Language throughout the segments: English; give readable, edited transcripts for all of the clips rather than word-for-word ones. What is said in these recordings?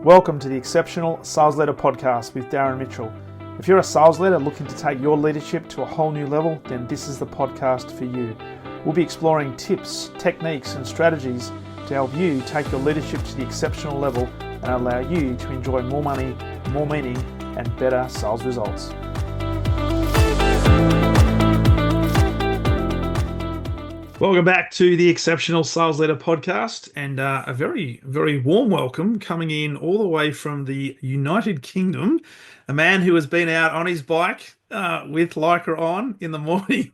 Welcome to the Exceptional Sales Leader Podcast with Darren Mitchell. If you're a sales leader looking to take your leadership to a whole new level, then this is the podcast for you. We'll be exploring tips, techniques, and strategies to help you take your leadership to the exceptional level and allow you to enjoy more money, more meaning, and better sales results. Welcome back to the Exceptional Sales Leader Podcast, and a very, very warm welcome coming in all the way from the United Kingdom, a man who has been out on his bike with Lycra on in the morning.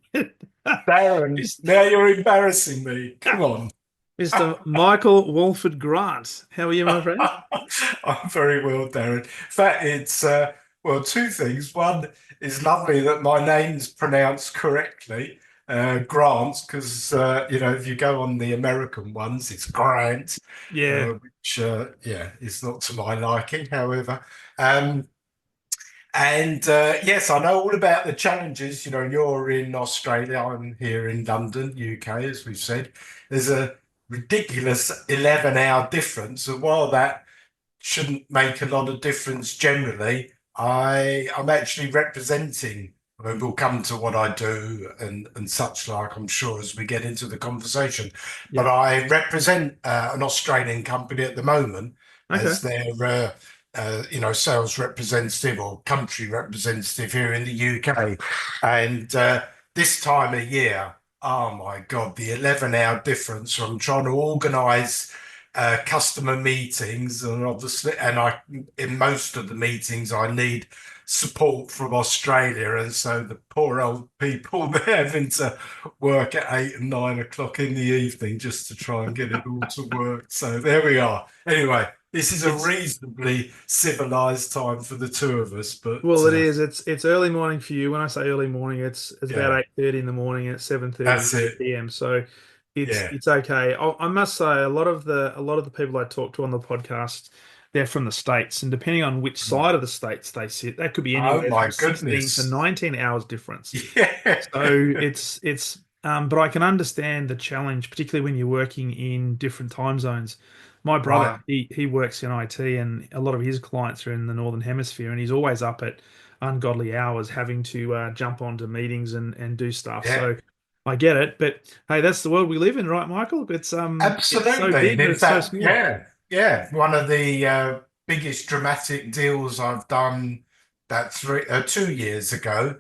Darren, now you're embarrassing me. Come on. Mr. Michael Walford-Grant. How are you, my friend? I'm very well, Darren. In fact, it's, two things. One, it's lovely that my name's pronounced correctly. Grant, because if you go on the American ones, it's Grant, which is not to my liking. However, yes, I know all about the challenges. You're in Australia, I'm here in London, UK, as we've said. There's a ridiculous 11-hour difference, and while that shouldn't make a lot of difference generally, I'm actually representing. I mean, we'll come to what I do and such like, I'm sure, as we get into the conversation. Yeah. But I represent an Australian company at the moment as their, sales representative or country representative here in the UK. And this time of year, oh my God, the 11-hour difference from trying to organise customer meetings, and obviously, in most of the meetings, I need support from Australia, and so the poor old people, they're having to work at 8 and 9 o'clock in the evening just to try and get it all to work. So there we are. Anyway, this is a reasonably civilized time for the two of us, but it is. It's early morning for you. When I say early morning, it's about 8:30 in the morning and it's 7:30 p.m. So it's okay. I must say, a lot of the people I talk to on the podcast, they're from the States, and depending on which side of the States they sit, that could be anywhere from 16 to 19 hours difference. Yeah. So it's but I can understand the challenge, particularly when you're working in different time zones. My brother, he works in IT, and a lot of his clients are in the Northern Hemisphere, and he's always up at ungodly hours having to jump onto meetings and do stuff. Yeah. So I get it, but hey, that's the world we live in, right, Michael? It's absolutely. It's so big, but it's so small. Yeah. One of the biggest dramatic deals I've done that 2 years ago,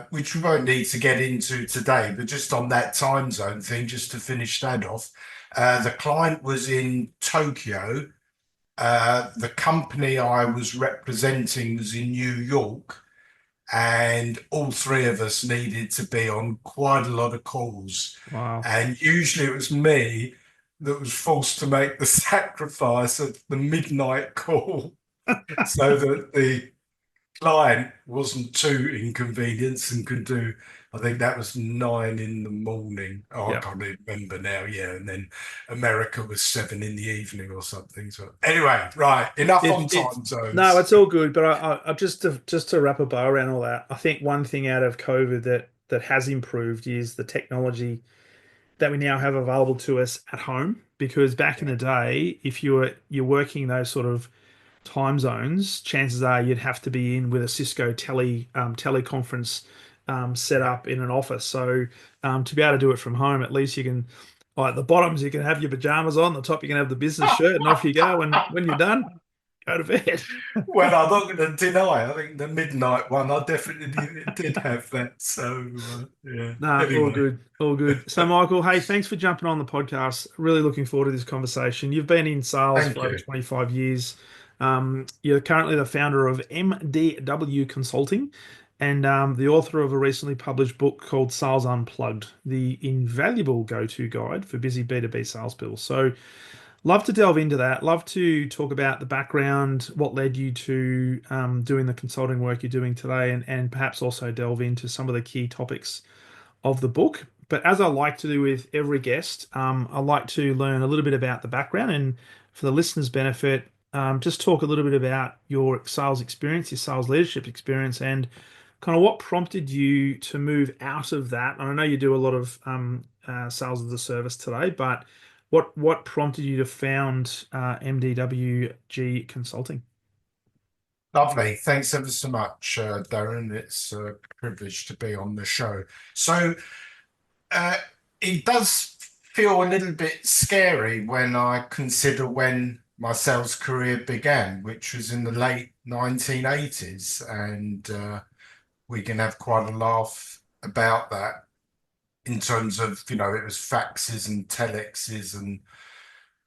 which we won't need to get into today, but just on that time zone thing, just to finish that off. The client was in Tokyo. The company I was representing was in New York, and all three of us needed to be on quite a lot of calls. Wow. And usually it was me that was forced to make the sacrifice of the midnight call so that the client wasn't too inconvenienced and could do, I think that was 9 in the morning. I can't remember now. Yeah. And then America was 7 in the evening or something. So anyway, right. Enough on time zones. No, it's all good. But I just to wrap a bow around all that, I think one thing out of COVID that has improved is the technology that we now have available to us at home. Because back in the day, if you're working those sort of time zones, chances are you'd have to be in with a Cisco teleconference set up in an office. So to be able to do it from home, at least you can, at the bottoms, you can have your pajamas on, the top you can have the business shirt, and off you go. And when you're done, go to bed. Well, I'm not going to deny, I think the midnight one, I definitely did have that. So, anyway. All good. So, Michael, hey, thanks for jumping on the podcast. Really looking forward to this conversation. You've been in sales for over 25 years. You're currently the founder of MDW Consulting and the author of a recently published book called Sales Unplugged, the Invaluable Go-To Guide for Busy B2B Salespeople. So love to delve into that. Love to talk about the background, what led you to doing the consulting work you're doing today, and perhaps also delve into some of the key topics of the book. But as I like to do with every guest, I like to learn a little bit about the background, and for the listeners' benefit, just talk a little bit about your sales experience, your sales leadership experience, and kind of what prompted you to move out of that. And I know you do a lot of sales as a service today, but What prompted you to found MDWG Consulting? Lovely. Thanks ever so much, Darren. It's a privilege to be on the show. So uh, it does feel a little bit scary when I consider when my sales career began, which was in the late 1980s. And we can have quite a laugh about that in terms of, it was faxes and telexes and,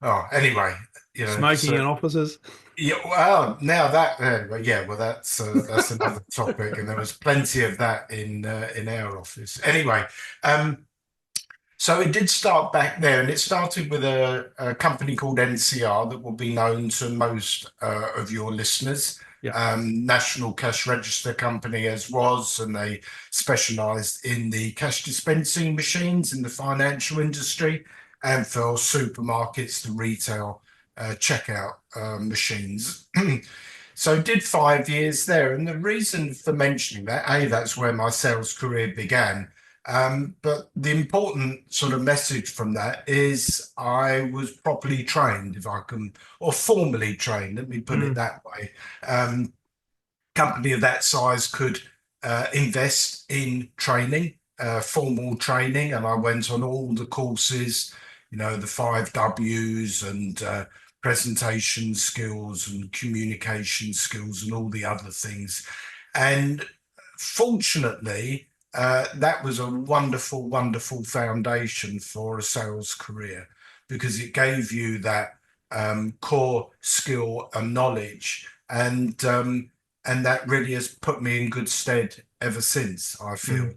oh, anyway, Smoking so in offices. yeah, well, now that yeah, well, that's another topic, and there was plenty of that in our office. Anyway, um, so it did start back there, and it started with a company called NCR that will be known to most of your listeners. Yeah. National Cash Register Company as was, and they specialised in the cash dispensing machines in the financial industry, and for supermarkets, the retail checkout machines. So did 5 years there, and the reason for mentioning that, that's where my sales career began. But the important sort of message from that is I was properly trained, if I can, or formally trained, let me put it Mm. that way. Um, Company of that size could invest in training, formal training, and I went on all the courses, the 5 Ws and presentation skills and communication skills and all the other things. And fortunately, that was a wonderful, wonderful foundation for a sales career because it gave you that core skill and knowledge. And that really has put me in good stead ever since, I feel. Mm.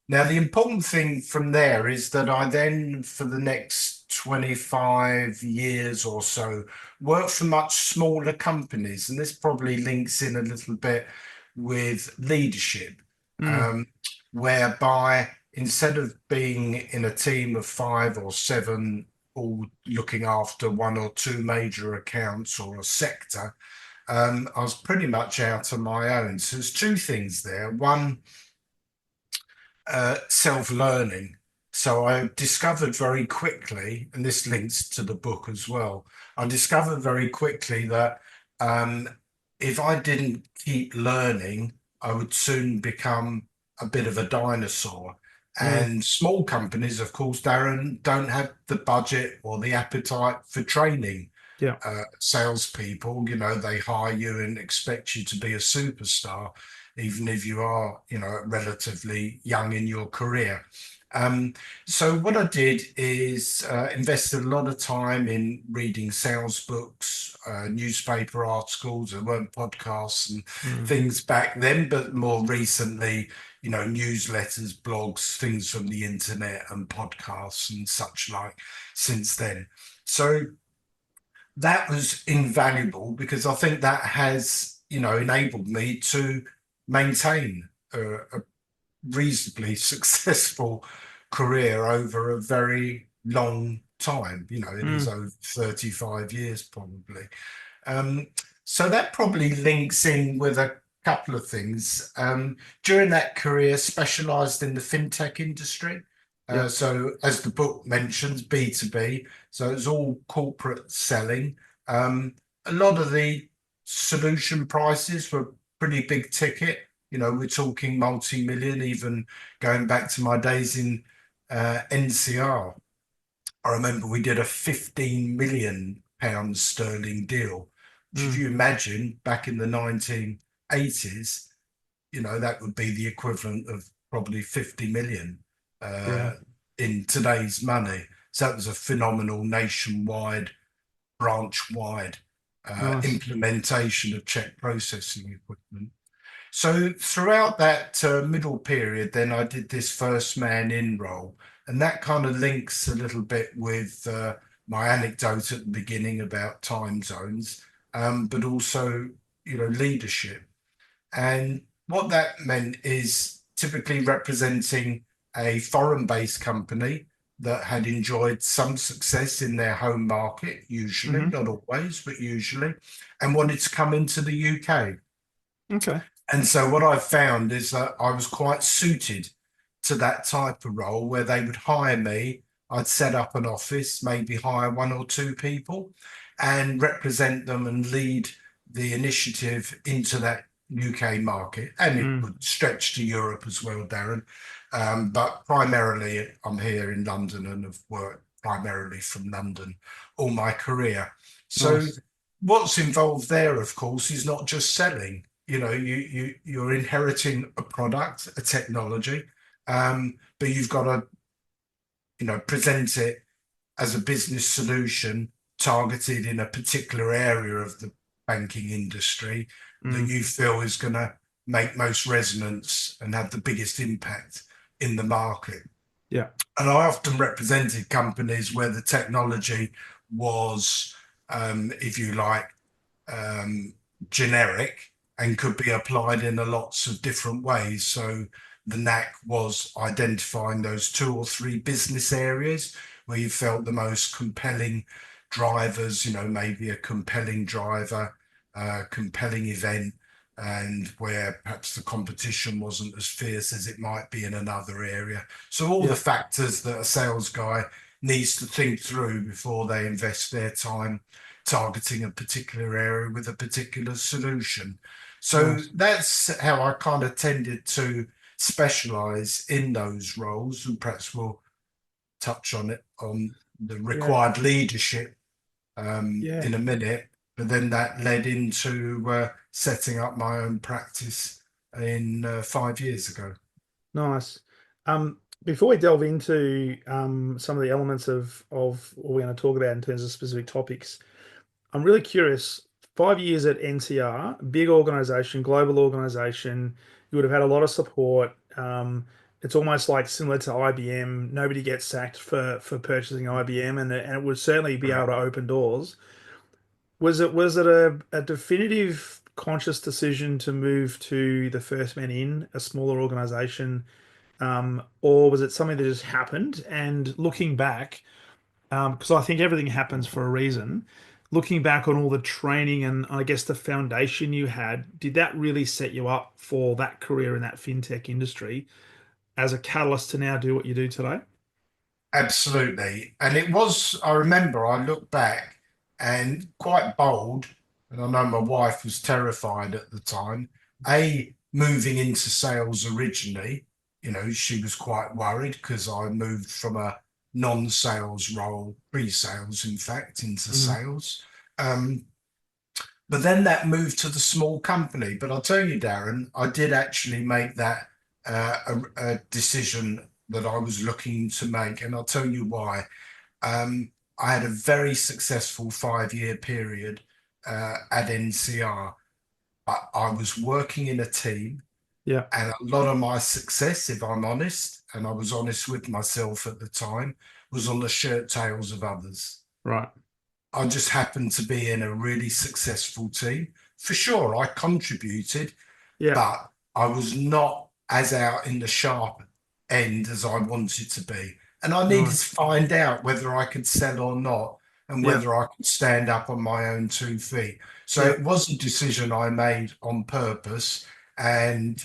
Now, the important thing from there is that I then, for the next 25 years or so, worked for much smaller companies. And this probably links in a little bit with leadership, Mm. um, whereby instead of being in a team of 5 or 7, all looking after one or two major accounts or a sector, I was pretty much out on my own. So there's two things there. One, self-learning. So I discovered very quickly, and this links to the book as well. I discovered very quickly that um, if I didn't keep learning, I would soon become a bit of a dinosaur. Mm. And small companies, of course, Darren, don't have the budget or the appetite for training Yeah. salespeople. They hire you and expect you to be a superstar, even if you are, relatively young in your career. So what I did is invested a lot of time in reading sales books, newspaper articles. There weren't podcasts and Mm. things back then, but more recently, newsletters, blogs, things from the internet and podcasts and such like since then. So that was invaluable because I think that has, enabled me to maintain a reasonably successful career over a very long time. It is Mm. over 35 years probably. Um, so that probably links in with a couple of things. During that career, specialised in the fintech industry. Yeah. So as the book mentions, B2B. So it's all corporate selling. A lot of the solution prices were pretty big ticket. We're talking multi-million, even going back to my days in NCR. I remember we did a 15 million pounds sterling deal, which if Mm. you imagine back in the 1980s, that would be the equivalent of probably 50 million Yeah. in today's money. So that was a phenomenal nationwide, branch-wide Nice. implementation of check processing equipment. So throughout that middle period, then I did this first man in role, and that kind of links a little bit with my anecdote at the beginning about time zones, but also leadership. And what that meant is typically representing a foreign-based company that had enjoyed some success in their home market, usually, Hmm. not always, but usually, and wanted to come into the UK. Okay. And so what I found is that I was quite suited to that type of role where they would hire me I'd set up an office, maybe hire one or two people and represent them and lead the initiative into that UK market. And it Mm. would stretch to Europe as well, Darren. But primarily, I'm here in London and have worked primarily from London all my career. So, Nice. what's involved there, of course, is not just selling. You're inheriting a product, a technology, but you've got to present it as a business solution targeted in a particular area of the banking industry that Mm. you feel is going to make most resonance and have the biggest impact in the market. Yeah. And I often represented companies where the technology was, if you like, um, generic and could be applied in a lots of different ways. So the knack was identifying those two or three business areas where you felt the most compelling drivers, maybe a compelling driver, compelling event, and where perhaps the competition wasn't as fierce as it might be in another area. So all the Yeah. factors that a sales guy needs to think through before they invest their time targeting a particular area with a particular solution. So Nice. that's how I kind of tended to specialize in those roles, and perhaps we'll touch on it on the Yeah. required leadership Yeah. in a minute. But then that led into setting up my own practice in 5 years ago. Nice. Before we delve into some of the elements of what we're going to talk about in terms of specific topics, I'm really curious. 5 years at NCR, big organization, global organization, you would have had a lot of support. It's almost like similar to IBM. Nobody gets sacked for purchasing IBM, and it would certainly be able Correct. to open doors. Was it a definitive conscious decision to move to the first man in a smaller organization, or was it something that just happened? And looking back, because I think everything happens for a reason. Looking back on all the training and I guess the foundation you had, did that really set you up for that career in that fintech industry as a catalyst to now do what you do today? Absolutely. And it was, I remember I look back and quite bold, and I know my wife was terrified at the time. Moving into sales originally, she was quite worried because I moved from a non-sales role, pre-sales, in fact, into Hmm. sales. Um, but then that moved to the small company. But I'll tell you, Darren, I did actually make that a decision that I was looking to make, and I'll tell you why. Um, I had a very successful 5 year period at NCR, but I was working in a team, Yeah, and a lot of my success, if I'm honest, and I was honest with myself at the time, was on the shirt tails of others. right. I just happened to be in a really successful team. For sure, I contributed, Yeah, but I was not as out in the sharp end as I wanted to be. And I needed to nice. find out whether I could sell or not and Yeah, whether I could stand up on my own 2 feet. So yeah, it was a decision I made on purpose. And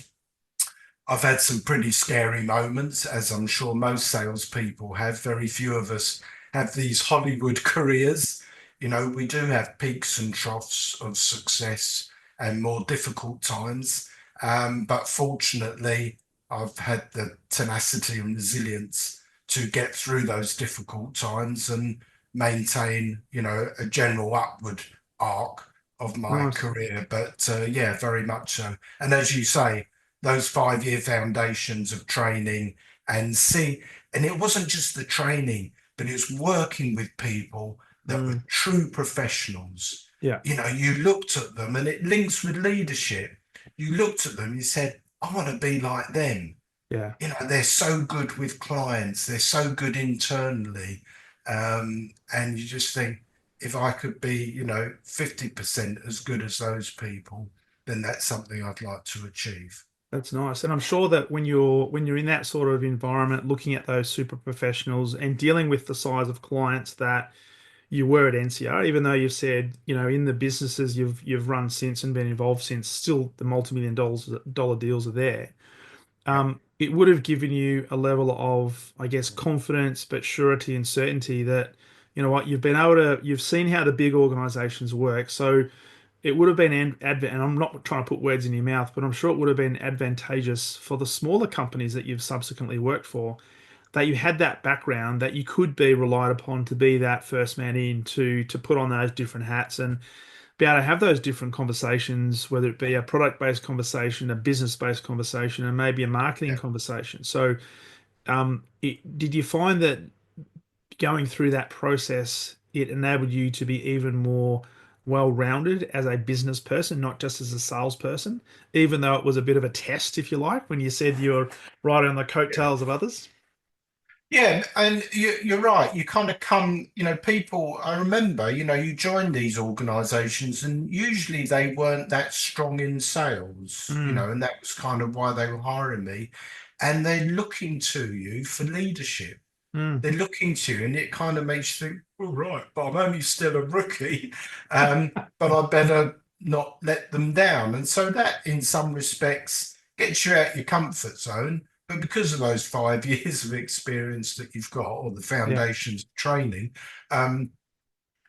I've had some pretty scary moments, as I'm sure most salespeople have. Very few of us have these Hollywood careers. We do have peaks and troughs of success and more difficult times. But fortunately, I've had the tenacity and resilience to get through those difficult times and maintain, a general upward arc of my nice. career. But yeah, very much so. And as you say, those 5 year foundations of training and it wasn't just the training, but it's working with people that were Mm, true professionals. yeah, You looked at them and it links with leadership. You looked at them, you said, I want to be like them. yeah. They're so good with clients, they're so good internally. And you just think, if I could be, 50% as good as those people, then that's something I'd like to achieve. That's nice. And I'm sure that when you're in that sort of environment, looking at those super professionals and dealing with the size of clients that you were at NCR, even though you've said, in the businesses you've run since and been involved since, still the multi-million dollar deals are there. Yeah. it would have given you a level of, I guess, confidence, but surety and certainty that, you know what, you've seen how the big organizations work. So it would have been and I'm not trying to put words in your mouth, but I'm sure it would have been advantageous for the smaller companies that you've subsequently worked for, that you had that background, that you could be relied upon to be that first man in to put on those different hats and be able to have those different conversations, whether it be a product-based conversation, a business-based conversation, and maybe a marketing Yeah. conversation. So, did you find that going through that process, it enabled you to be even more well-rounded as a business person, not just as a salesperson, even though it was a bit of a test, if you like, when you said you're riding on the Yeah. coattails of others? Yeah, and you're right. You kind of come, people, I remember, you join these organizations and usually they weren't that strong in sales, Mm, and that was kind of why they were hiring me. And they're looking to you for leadership. mm, They're looking to you, and it kind of makes you think, all right, but I'm only still a rookie, but I better not let them down. And so that, in some respects, gets you out your comfort zone. But because of those 5 years of experience that you've got, or the yeah, foundations of training, um,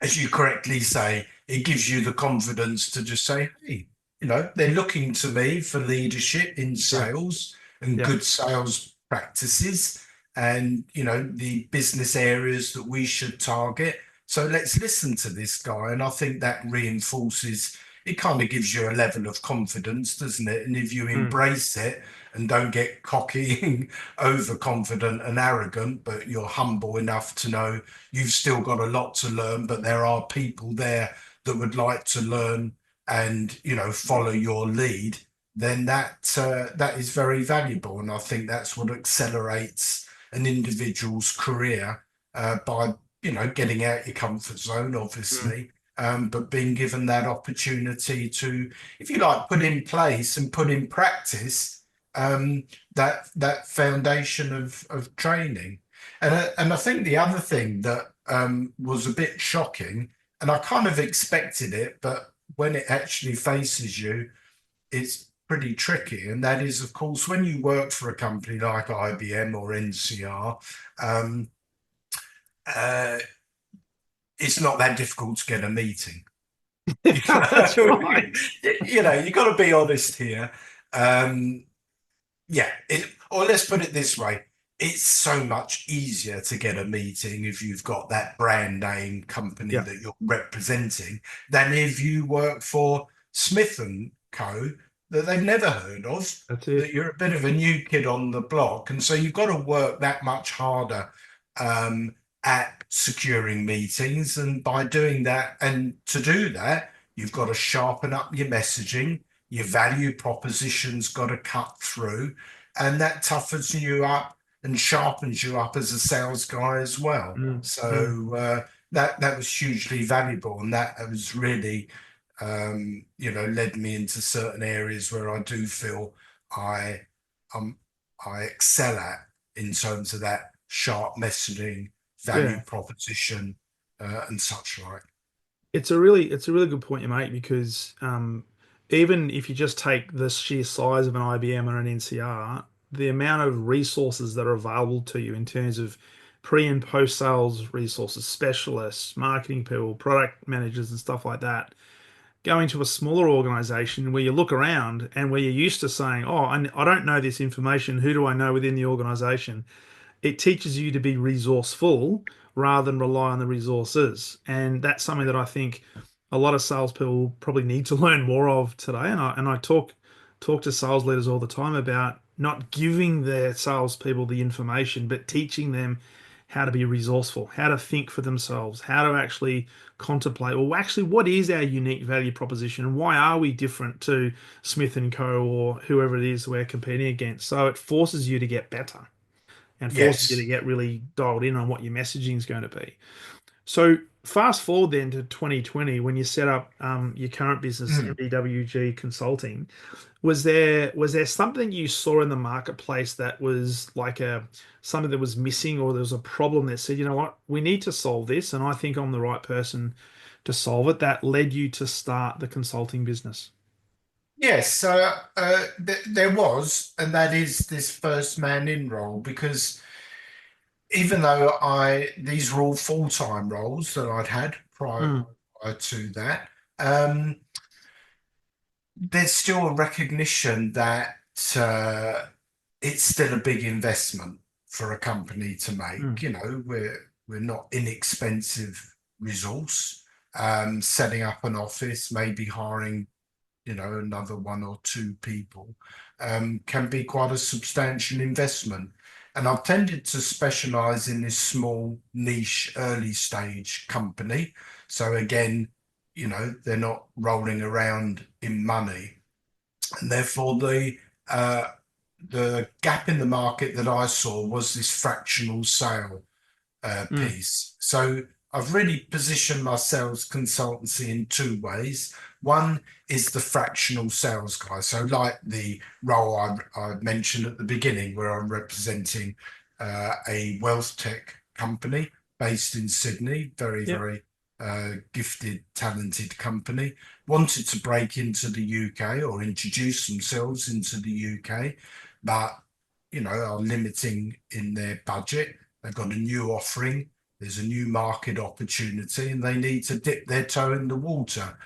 as you correctly say, it gives you the confidence to just say, hey, they're looking to me for leadership in yeah, sales and yeah, good sales practices and, the business areas that we should target. So let's listen to this guy. And I think that reinforces, it kind of gives you a level of confidence, doesn't it? And if you mm, embrace it and don't get cocky and overconfident and arrogant, but you're humble enough to know you've still got a lot to learn, but there are people there that would like to learn and follow your lead. Then that is very valuable, and I think that's what accelerates an individual's career by getting out your comfort zone, mm, obviously, but being given that opportunity to, if you like, put in place and put in practice that foundation of training. And I think the other thing that was a bit shocking, and I kind of expected it, but when it actually faces you, it's pretty tricky. And that is, of course, when you work for a company like IBM or NCR, um, uh, it's not that difficult to get a meeting. You that's right. you got to be honest here. Um, Yeah, or let's put it this way. It's so much easier to get a meeting if you've got that brand name company Yeah, that you're representing than if you work for Smith and Co. that they've never heard of, that's that it. you're a bit of a new kid on the block. And so you've got to work that much harder um, at securing meetings. And by doing that, and to do that, you've got to sharpen up your messaging. Your value proposition's got to cut through, and that toughens you up and sharpens you up as a sales guy as well. Mm, mm. So that was hugely valuable, and that was really led me into certain areas where I do feel I um I excel at in terms of that sharp messaging, value Yeah. proposition, and such like. It's a really good point you make because even if you just take the sheer size of an IBM or an NCR, the amount of resources that are available to you in terms of pre and post sales resources, specialists, marketing people, product managers, and stuff like that, going to a smaller organization where you look around and where you're used to saying, "Oh, I don't know this information. Who do I know within the organization?" It teaches you to be resourceful rather than rely on the resources. And that's something that I think a lot of salespeople probably need to learn more of today. And I talk to sales leaders all the time about not giving their salespeople the information, but teaching them how to be resourceful, how to think for themselves, how to actually contemplate, well, actually, what is our unique value proposition and why are we different to Smith and Co. or whoever it is we're competing against? So it forces you to get better and forces you to Yes. get really dialed in on what your messaging is going to be. So fast forward then to 2020 when you set up your current business, Mm. MDWG Consulting. Was there something you saw in the marketplace that was like a something that was missing, or there was a problem that said, you know what, we need to solve this, and I think I'm the right person to solve it, that led you to start the consulting business? Yes, there was, and that is this first man in role, because even though these were all full-time roles that I'd had Mm, prior to that, um, there's still a recognition that it's still a big investment for a company to make. mm, You know, we're not inexpensive resource. Setting up an office, maybe hiring, another one or two people, can be quite a substantial investment. And I've tended to specialize in this small niche early stage company. So again, they're not rolling around in money. And therefore uh, the gap in the market that I saw was this fractional sale mm, piece. So I've really positioned my sales consultancy in two ways. One is the fractional sales guy. So like the role I mentioned at the beginning, where I'm representing a wealth tech company based in Sydney, very, yep. very gifted, talented company, wanted to break into the UK or introduce themselves into the UK, but are limiting in their budget. They've got a new offering. There's a new market opportunity, and they need to dip their toe in the water.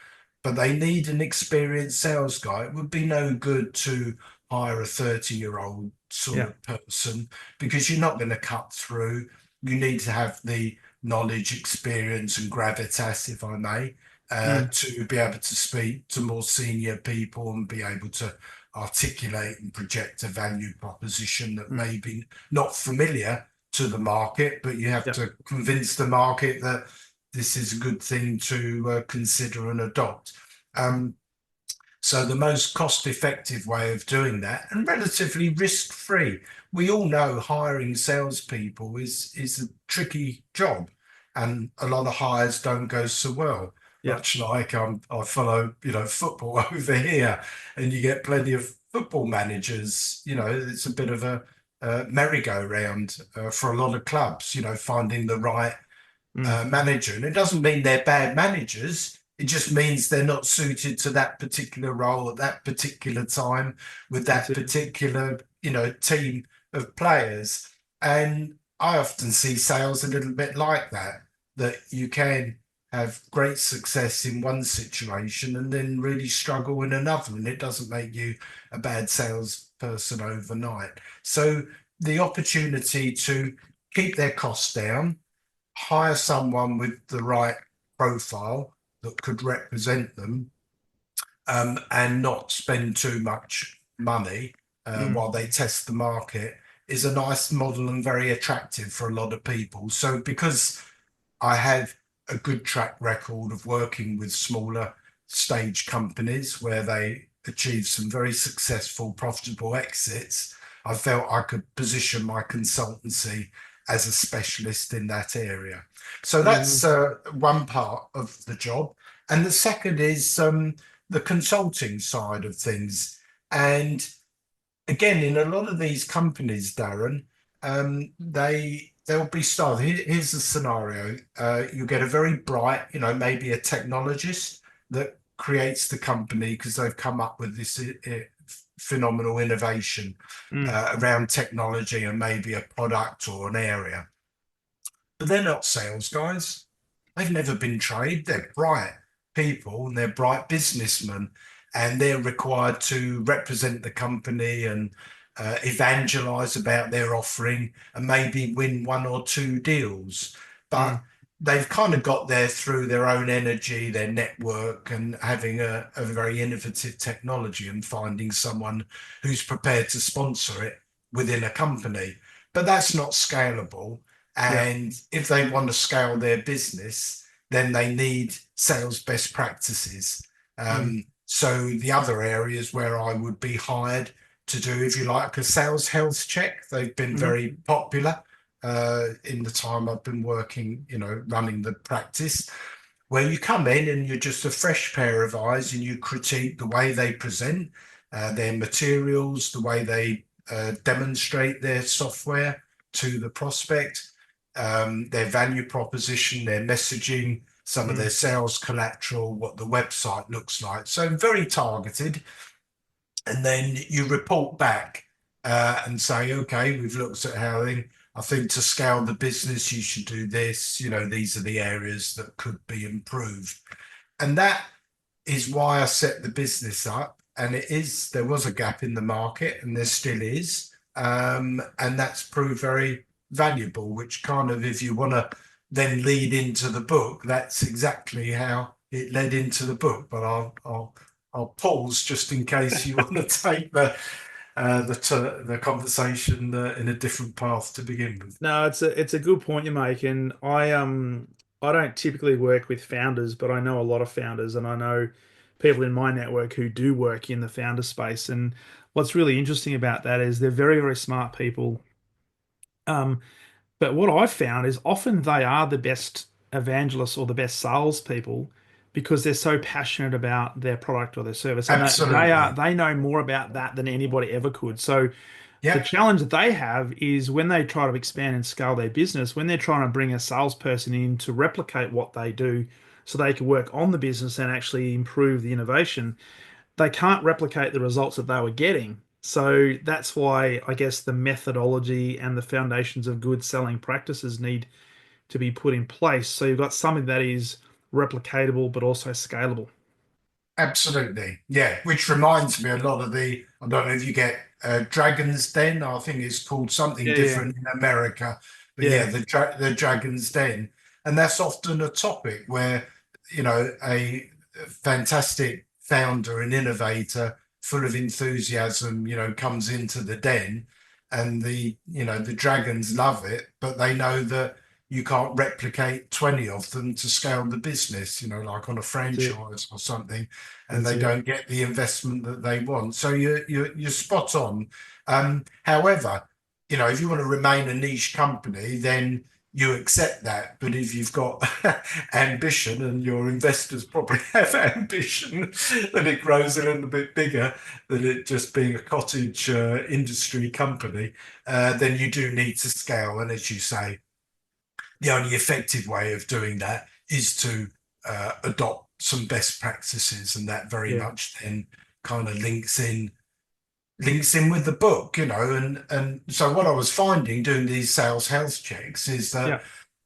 But they need an experienced sales guy. It would be no good to hire a 30-year-old sort Yeah. of person, because you're not going to cut through. You need to have the knowledge, experience, and gravitas, if I may, Mm, to be able to speak to more senior people and be able to articulate and project a value proposition that mm, may be not familiar to the market, but you have yep. to convince the market that this is a good thing to consider and adopt. Um, so the most cost-effective way of doing that, and relatively risk-free. We all know hiring salespeople is a tricky job, and a lot of hires don't go so well. Yep. Much like I follow, football over here, and you get plenty of football managers. It's a bit of a merry-go-round for a lot of clubs. Finding the right Mm, manager. And it doesn't mean they're bad managers. It just means they're not suited to that particular role at that particular time with that's that it. particular, team of players. And I often see sales a little bit like that, that you can have great success in one situation and then really struggle in another. And it doesn't make you a bad salesperson overnight. So the opportunity to keep their costs down, hire someone with the right profile that could represent them, and not spend too much money Mm, while they test the market, is a nice model and very attractive for a lot of people. So because I have a good track record of working with smaller stage companies where they achieve some very successful, profitable exits, I felt I could position my consultancy as a specialist in that area. So yeah. that's one part of the job. And the second is the consulting side of things. And again, in a lot of these companies, Darren, they'll be started. Here's the scenario: you get a very bright, maybe a technologist that creates the company because they've come up with this phenomenal innovation Mm, around technology and maybe a product or an area. But they're not sales guys. They've never been trained. They're bright people and they're bright businessmen, and they're required to represent the company and evangelize about their offering and maybe win one or two deals. mm, But they've kind of got there through their own energy, their network, and having a very innovative technology and finding someone who's prepared to sponsor it within a company. But that's not scalable. yeah. And if they want to scale their business, then they need sales best practices. Mm, So the other areas where I would be hired to do, if you like, a sales health check, they've been mhm, very popular in the time I've been working, running the practice, where you come in and you're just a fresh pair of eyes and you critique the way they present their materials, the way they demonstrate their software to the prospect, their value proposition, their messaging, some of their mm, sales collateral, what the website looks like. So very targeted. and then you report back and say, okay, we've looked at how I think to scale the business, you should do this. You know, these are the areas that could be improved. And that is why I set the business up. And there was a gap in the market, and there still is. And that's proved very valuable, which kind of, if you want to then lead into the book, that's exactly how it led into the book. But I'll pause just in case you want to take the conversation in a different path to begin with. No, it's a good point you make, and I don't typically work with founders, but I know a lot of founders, and I know people in my network who do work in the founder space. And what's really interesting about that is they're very, very smart people. Um, but what I've found is often they are the best evangelists or the best salespeople because they're so passionate about their product or their service, and Absolutely. they know more about that than anybody ever could. So the Yeah, challenge that they have is when they try to expand and scale their business, when they're trying to bring a salesperson in to replicate what they do so they can work on the business and actually improve the innovation, they can't replicate the results that they were getting. So that's why I guess the methodology and the foundations of good selling practices need to be put in place. So you've got something that is replicatable but also scalable. absolutely. Yeah, which reminds me a lot of I don't know if you get Dragon's Den. I think it's called something Yeah, yeah, different in America. But yeah, yeah. the Dragon's Den. And that's often a topic where, a fantastic founder and innovator full of enthusiasm, comes into the den and the dragons love it, but they know that you can't replicate 20 of them to scale the business, like on a That's it. franchise or something, and That's they it. don't get the investment that they want. So you're spot on. However, if you want to remain a niche company, then you accept that. But if you've got ambition, and your investors probably have ambition, then it grows a little bit bigger than it just being a cottage industry company, then you do need to scale. And as you say, the only effective way of doing that is to adopt some best practices, and that very Yeah, much then kind of links in with the book, and so what I was finding doing these sales health checks is that yeah.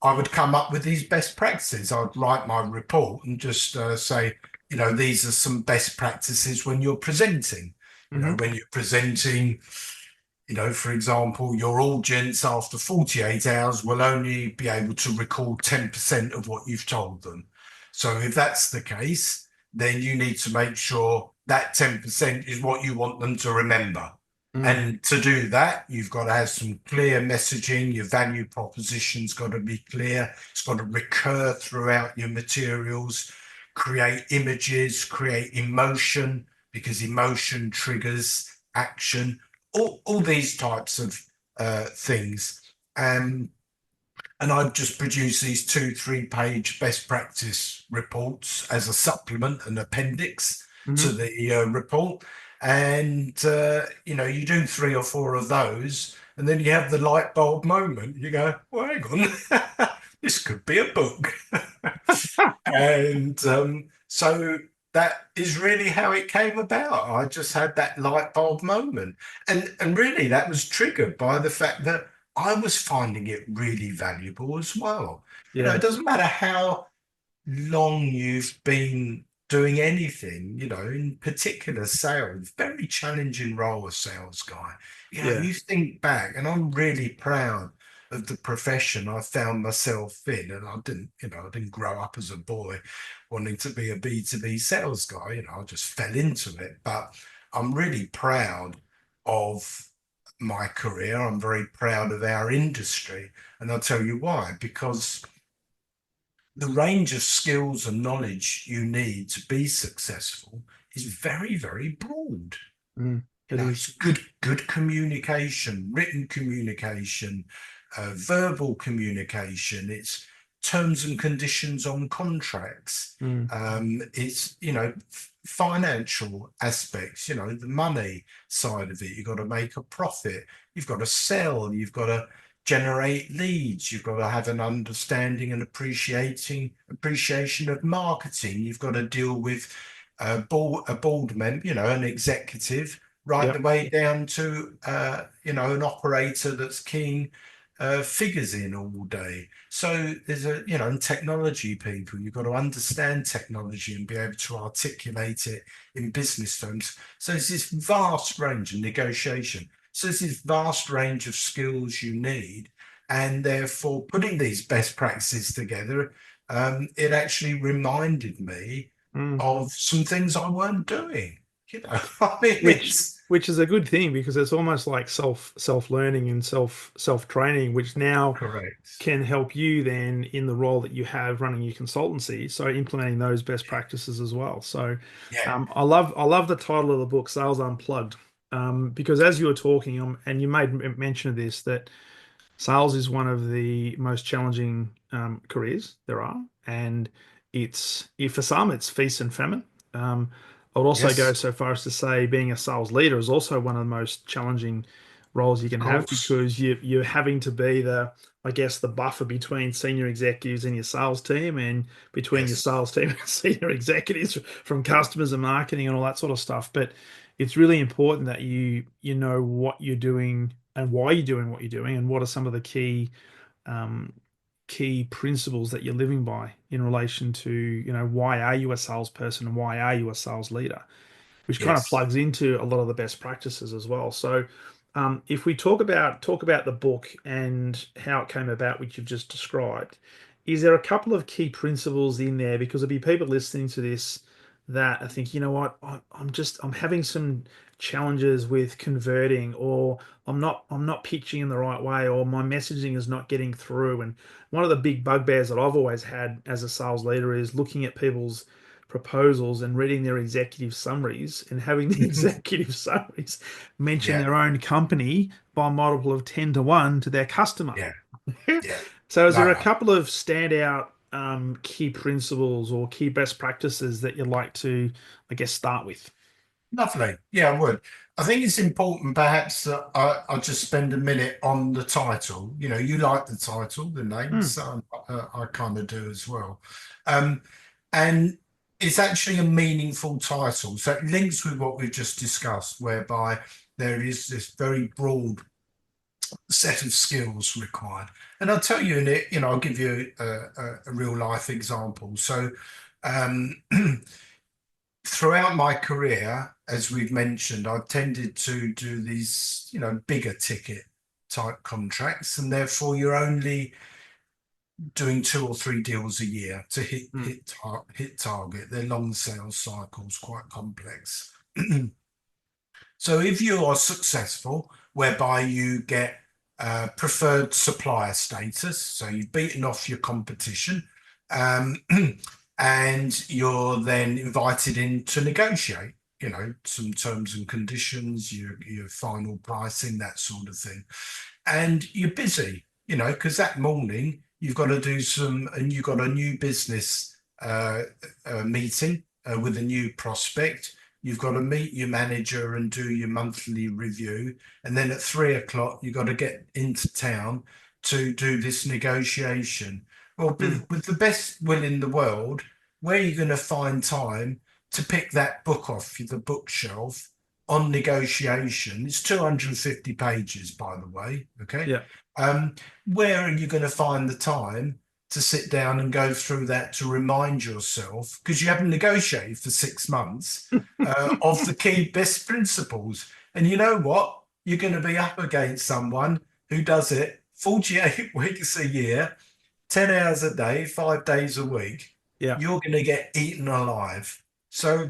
I would come up with these best practices. I'd write my report and just say, these are some best practices when you're presenting. Hmm. When you're presenting, for example, your audience after 48 hours will only be able to recall 10% of what you've told them. So if that's the case, then you need to make sure that 10% is what you want them to remember. Mm. And to do that, you've got to have some clear messaging. Your value proposition's got to be clear. It's got to recur throughout your materials, create images, create emotion, because emotion triggers action, all these types of things. Um, and I'd just produce these 2-3 page best practice reports as a supplement, an appendix to Hmm. the report. And, you do 3 or 4 of those, and then you have the light bulb moment. You go, well, hang on, this could be a book. And so that is really how it came about. I just had that light bulb moment. And really that was triggered by the fact that I was finding it really valuable as well. It Yeah, doesn't matter how long you've been doing anything, in particular sales, very challenging role as sales guy. yeah, You think back, and I'm really proud of the profession I found myself in. And I didn't grow up as a boy wanting to be a B2B sales guy, I just fell into it. But I'm really proud of my career. I'm very proud of our industry. And I'll tell you why, because the range of skills and knowledge you need to be successful is very, very broad. mm, it is. It's good communication, written communication, verbal communication. It's terms and conditions on contracts. Mm, It's financial aspects. The money side of it. You've got to make a profit. You've got to sell. You've got to generate leads. You've got to have an understanding and appreciation of marketing. You've got to deal with a board member, an executive, right Yeah. the way down to an operator that's keying figures in all day. So there's and technology people, you've got to understand technology and be able to articulate it in business terms. So there's this vast range of negotiation. So there's this vast range of skills you need. And therefore, putting these best practices together, it actually reminded me Mm. of some things I weren't doing. I mean, which which is a good thing because it's almost like self learning and self training, which now correct. can help you then in the role that you have running your consultancy. So implementing those best practices as well. So Yeah. I love the title of the book, Sales Unplugged, because as you were talking, and you made mention of this, that sales is one of the most challenging careers there are, and for some it's feast and famine. I would also go Yes. so far as to say being a sales leader is also one of the most challenging roles you can Of have course. because you're having to be I guess, the buffer between senior executives and your sales team, and between your Yes. sales team and senior executives from customers and marketing and all that sort of stuff. But it's really important that you know what you're doing and why you're doing what you're doing, and what are some of the um, key principles that you're living by in relation to, why are you a salesperson and why are you a sales leader, which kind of Yes. plugs into a lot of the best practices as well. So, if we talk about the book and how it came about, which you've just described, is there a couple of key principles in there? Because there'll be people listening to this that I think, you know what, I'm having some challenges with converting, or I'm not pitching in the right way, or my messaging is not getting through. And one of the big bugbears that I've always had as a sales leader is looking at people's proposals and reading their executive summaries and having the executive summaries mention Yeah. their own company by a multiple of 10 to 1 to their customer. Yeah. Yeah. So, is there a No. couple of standout key principles or key best practices that you'd like to, I guess, start with? Lovely. Yeah, I would. I think it's important perhaps that I just spend a minute on the title. You like the title, the name, Hmm. so I kind of do as well. Um, and it's actually a meaningful title. So it links with what we've just discussed, whereby there is this very broad set of skills required. And I'll tell you in it, I'll give you a real life example. So um, throughout my career, as we've mentioned, I've tended to do these, bigger ticket type contracts, and therefore you're only doing 2 or 3 deals a year to hit Hmm. hit target. They're long sales cycles, quite complex. So if you are successful, whereby you get preferred supplier status, so you've beaten off your competition, um, and you're then invited in to negotiate, some terms and conditions, your final pricing, that sort of thing. And you're busy, because that morning you've got to and you've got a new business meeting with a new prospect. You've got to meet your manager and do your monthly review. And then at 3 o'clock, you've got to get into town to do this negotiation. Well, Hmm. with the best will in the world, where are you going to find time to pick that book off the bookshelf on negotiation? It's 250 pages, by the way. Okay. Yeah. Um, where are you going to find the time to sit down and go through that to remind yourself, because you haven't negotiated for 6 months, of the key best principles? And you know what? You're going to be up against someone who does it 48 weeks a year, 10 hours a day, 5 days a week. Yeah. You're going to get eaten alive. So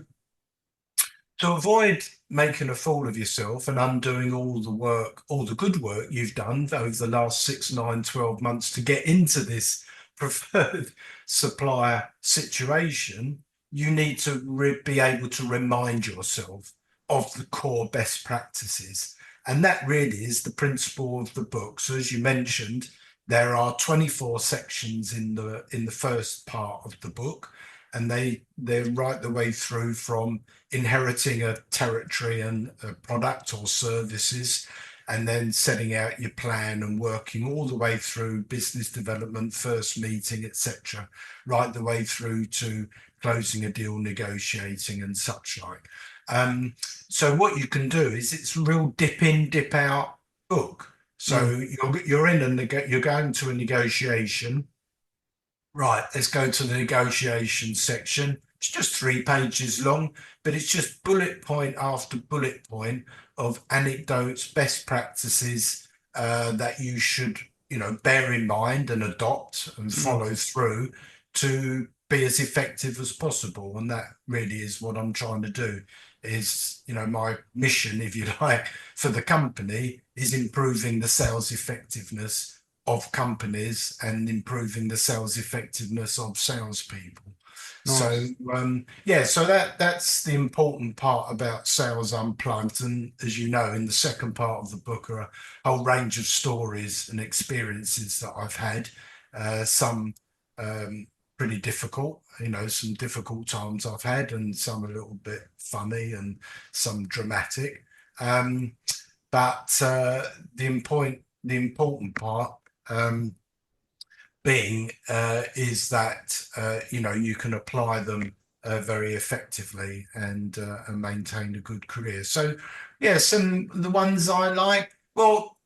to avoid making a fool of yourself and undoing all the work, all the good work you've done over the last 6, 9, 12 months to get into this preferred supplier situation, you need to be able to remind yourself of the core best practices. And that really is the principle of the book. So as you mentioned, there are 24 sections in the first part of the book, and they're right the way through from inheriting a territory and a product or services, and then setting out your plan and working all the way through business development, first meeting, etc., right the way through to closing a deal, negotiating, and such like. So what you can do is it's a real dip in, dip out book. So you're in and you're going to a negotiation. Right, let's go to the negotiation section. It's just 3 pages long, but it's just bullet point after bullet point of anecdotes, best practices that you should, bear in mind and adopt and follow through to be as effective as possible. And that really is what I'm trying to do. Is, my mission, if you like, for the company is improving the sales effectiveness of companies and improving the sales effectiveness of salespeople. Nice. So that's the important part about Sales Unplugged. And as you know, in the second part of the book are a whole range of stories and experiences that I've had. Some pretty difficult, some difficult times I've had, and some a little bit funny and some dramatic. But the important part being is that you can apply them very effectively and maintain a good career. So some of the ones I like. Well,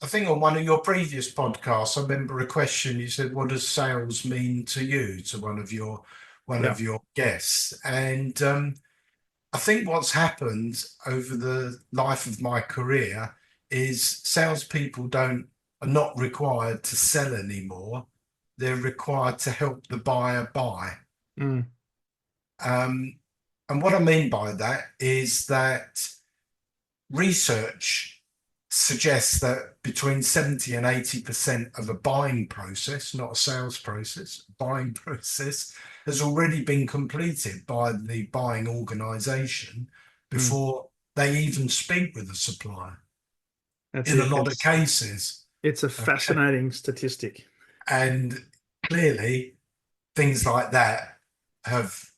I think on one of your previous podcasts, I remember a question you said, "What does sales mean to you?" to one of your guests, and I think what's happened over the life of my career is salespeople are not required to sell anymore. They're required to help the buyer buy. And what I mean by that is that research suggests that between 70 and 80% of a buying process, not a sales process, buying process, has already been completed by the buying organization before they even speak with the supplier. In a lot of cases. It's a fascinating statistic. And clearly, things like that have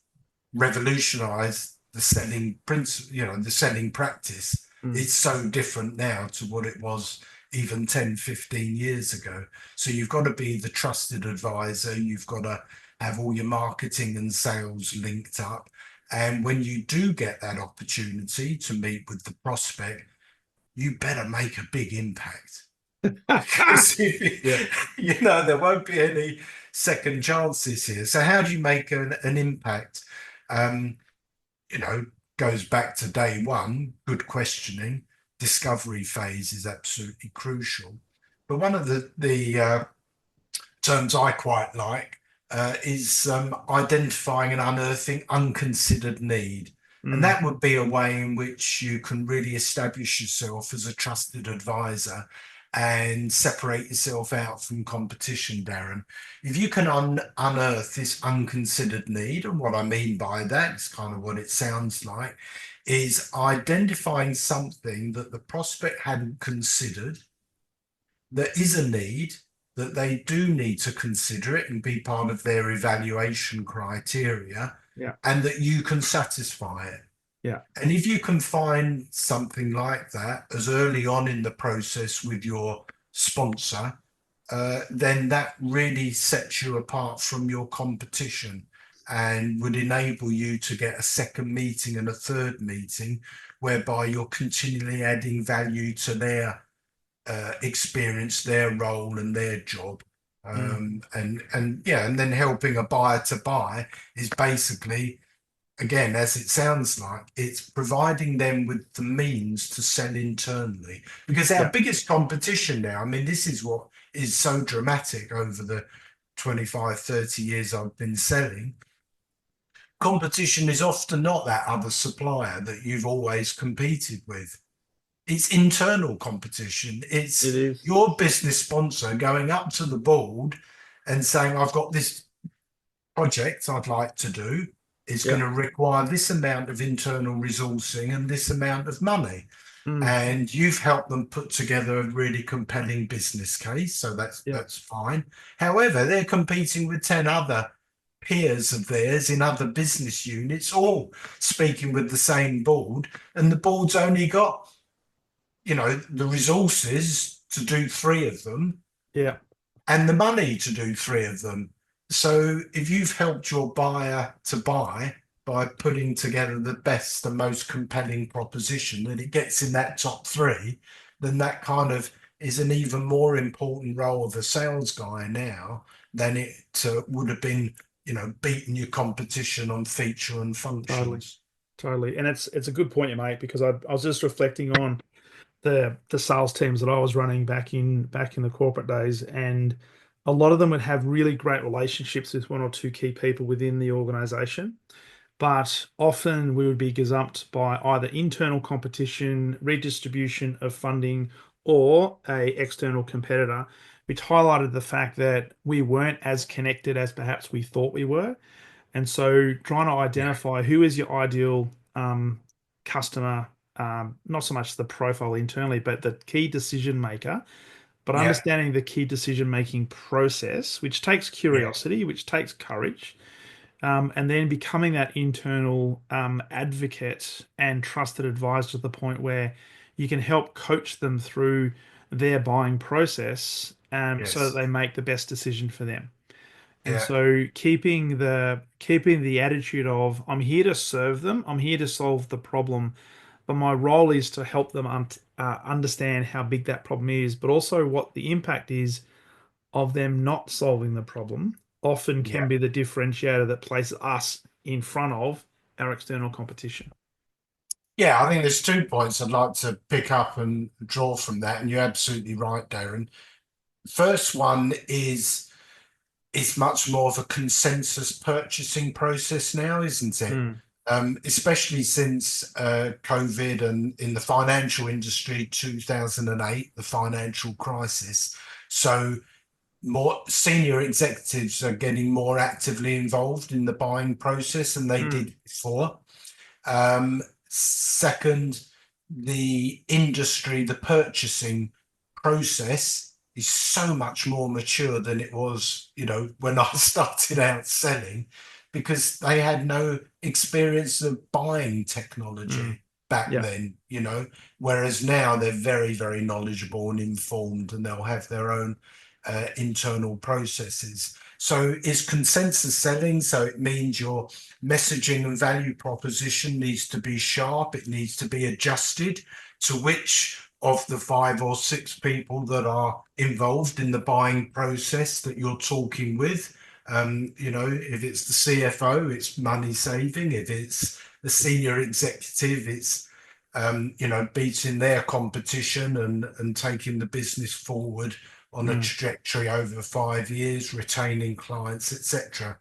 revolutionized the selling principle, the selling practice. It's so different now to what it was even 10, 15 years ago. So you've got to be the trusted advisor. You've got to have all your marketing and sales linked up. And when you do get that opportunity to meet with the prospect, you better make a big impact. Because there won't be any second chances here. So how do you make an impact? Goes back to day one, good questioning. Discovery phase is absolutely crucial. But one of the terms I quite like is identifying and unearthing unconsidered need. And that would be a way in which you can really establish yourself as a trusted advisor and separate yourself out from competition, Darren. If you can unearth this unconsidered need, and what I mean by that is kind of what it sounds like, is identifying something that the prospect hadn't considered, that is a need, that they do need to consider it and be part of their evaluation criteria, and that you can satisfy it. And if you can find something like that as early on in the process with your sponsor, then that really sets you apart from your competition and would enable you to get a second meeting and a third meeting whereby you're continually adding value to their experience, their role and their job. And then helping a buyer to buy is basically, again, as it sounds like, it's providing them with the means to sell internally. Because our biggest competition now, I mean, this is what is so dramatic over the 25, 30 years I've been selling. Competition is often not that other supplier that you've always competed with. It's internal competition. It is your business sponsor going up to the board and saying, I've got this project I'd like to do. It's going to require this amount of internal resourcing and this amount of money. And you've helped them put together a really compelling business case. So that's fine. However, they're competing with 10 other peers of theirs in other business units, all speaking with the same board. And the board's only got, the resources to do three of them Yeah, and the money to do three of them. So if you've helped your buyer to buy by putting together the best and most compelling proposition and it gets in that top three, then that kind of is an even more important role of a sales guy now than it would have been, beating your competition on feature and totally, functions. totally. And it's a good point you make because I was just reflecting on the sales teams that I was running back in the corporate days, and a lot of them would have really great relationships with one or two key people within the organization. But often we would be gazumped by either internal competition, redistribution of funding, or a external competitor, which highlighted the fact that we weren't as connected as perhaps we thought we were. And so trying to Yeah. identify who is your ideal customer, not so much the profile internally, but the key decision maker, but Yeah. understanding the key decision making process, which takes Yeah. curiosity, which takes courage, and then becoming that internal advocate and trusted advisor to the point where you can help coach them through their buying process, so that Yes. they make the best decision for them. And Yeah. so keeping the attitude of I'm here to serve them, I'm here to solve the problem, but my role is to help them understand how big that problem is, but also what the impact is of them not solving the problem often Yeah. can be the differentiator that places us in front of our external competition. Yeah, I think there's 2 points I'd like to pick up and draw from that, and you're absolutely right, Darren. First one is it's much more of a consensus purchasing process now, isn't it? Mm, Especially since COVID and in the financial industry, 2008, the financial crisis. So more senior executives are getting more actively involved in the buying process than they mm, did before. Second, the industry, the purchasing process is so much more mature than it was, when I started out selling, because they had no experience of buying mm. technology back Yeah. then, whereas now they're very, very knowledgeable and informed and they'll have their own internal processes. So it's consensus selling. So it means your messaging and value proposition needs to be sharp. It needs to be adjusted to which of the five or six people that are involved in the buying process that you're talking with. If it's the CFO, it's money saving. If it's the senior executive, it's beating their competition and taking the business forward on a Mm, trajectory over 5 years, retaining clients, etc.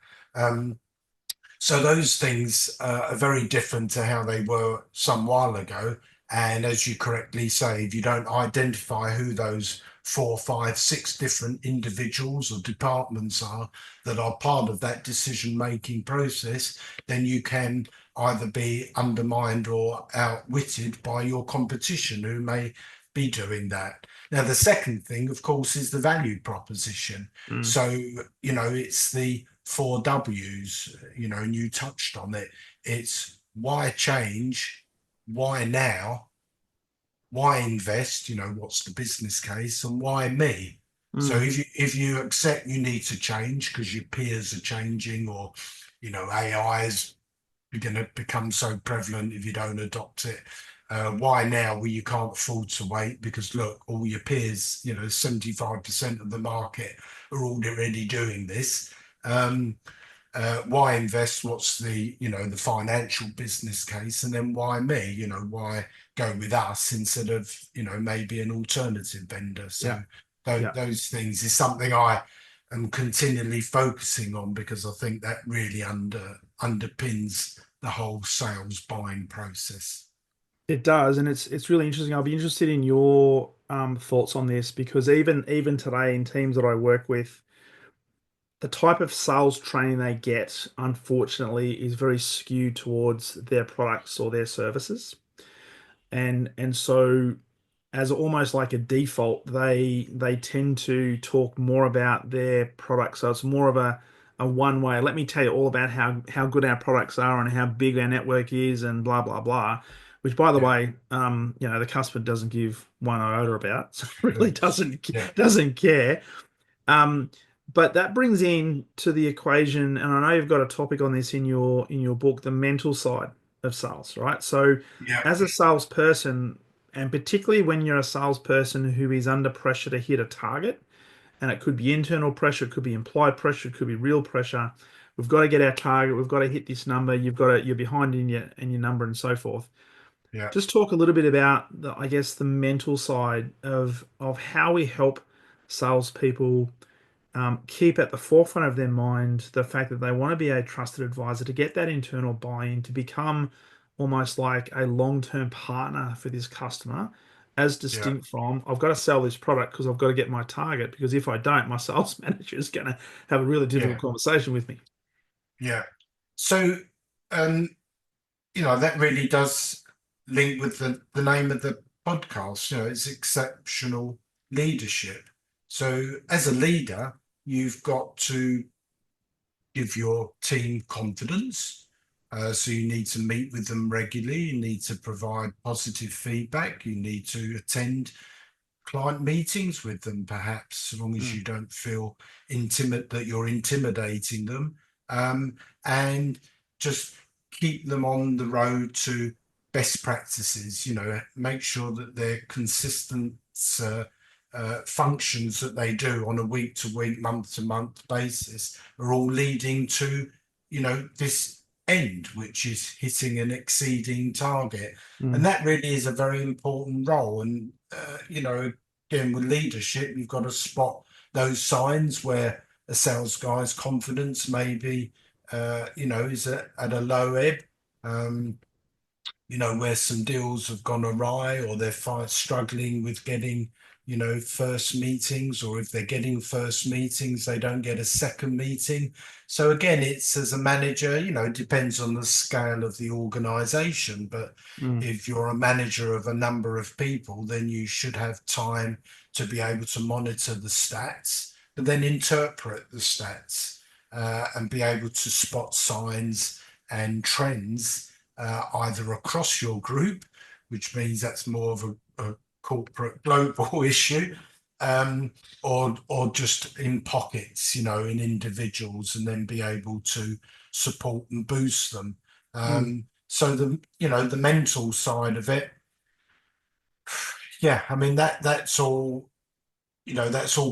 So those things are very different to how they were some while ago. And as you correctly say, if you don't identify who those four, five, six different individuals or departments are that are part of that decision-making process, then you can either be undermined or outwitted by your competition who may be doing that. Now, the second thing, of course, is the value proposition. mm, So, it's the four W's, and you touched on it. It's why change, why now, why invest, what's the business case, and why me? So mm. if you accept you need to change because your peers are changing or AI is going to become so prevalent if you don't adopt it. Why now? Well, you can't afford to wait because look, all your peers, 75% of the market are already doing this. Why invest? What's the financial business case? And then why me? Why go with us instead of, maybe an alternative vendor? Yeah. So Yeah. those things is something I am continually focusing on because I think that really underpins the whole sales buying process. It does, and it's really interesting. I'll be interested in your thoughts on this because even today in teams that I work with, the type of sales training they get, unfortunately, is very skewed towards their products or their services. And so as almost like a default, they tend to talk more about their products. So it's more of a one way. Let me tell you all about how good our products are and how big our network is and blah blah blah, which by the Yeah. way, the customer doesn't give one iota about, so really Yeah. doesn't Yeah. doesn't care. Um, but that brings in to the equation, and I know you've got a topic on this in your book, the mental side of sales, right? So Yeah. as a salesperson, and particularly when you're a salesperson who is under pressure to hit a target, and it could be internal pressure, it could be implied pressure, it could be real pressure. We've got to get our target, we've got to hit this number, you're behind in your number and so forth. Yeah. Just talk a little bit about I guess the mental side of how we help salespeople keep at the forefront of their mind the fact that they want to be a trusted advisor, to get that internal buy-in, to become almost like a long-term partner for this customer, as Yeah. distinct from I've got to sell this product because I've got to get my target, because if I don't, my sales manager is going to have a really difficult Yeah. conversation with me. Yeah. So, um, that really does link with the name of the podcast. It's exceptional leadership. So, as a leader, you've got to give your team confidence. So, you need to meet with them regularly. You need to provide positive feedback. You need to attend client meetings with them, perhaps, as long as Mm, you don't feel that you're intimidating them, and just keep them on the road to best practices. Make sure that their consistent functions that they do on a week to week, month to month basis are all leading to, this end, which is hitting and exceeding target. And mm, that really is a very important role. And, again, with leadership, you've got to spot those signs where a sales guy's confidence maybe, is at a low ebb. Um, where some deals have gone awry, or they're struggling with getting, first meetings, or if they're getting first meetings, they don't get a second meeting. So again, it's, as a manager, it depends on the scale of the organization. But mm, if you're a manager of a number of people, then you should have time to be able to monitor the stats, but then interpret the stats, and be able to spot signs and trends, either across your group, which means that's more of a corporate global issue, um, or just in pockets, in individuals, and then be able to support and boost them. mm, So the mental side of it, yeah, I mean that's all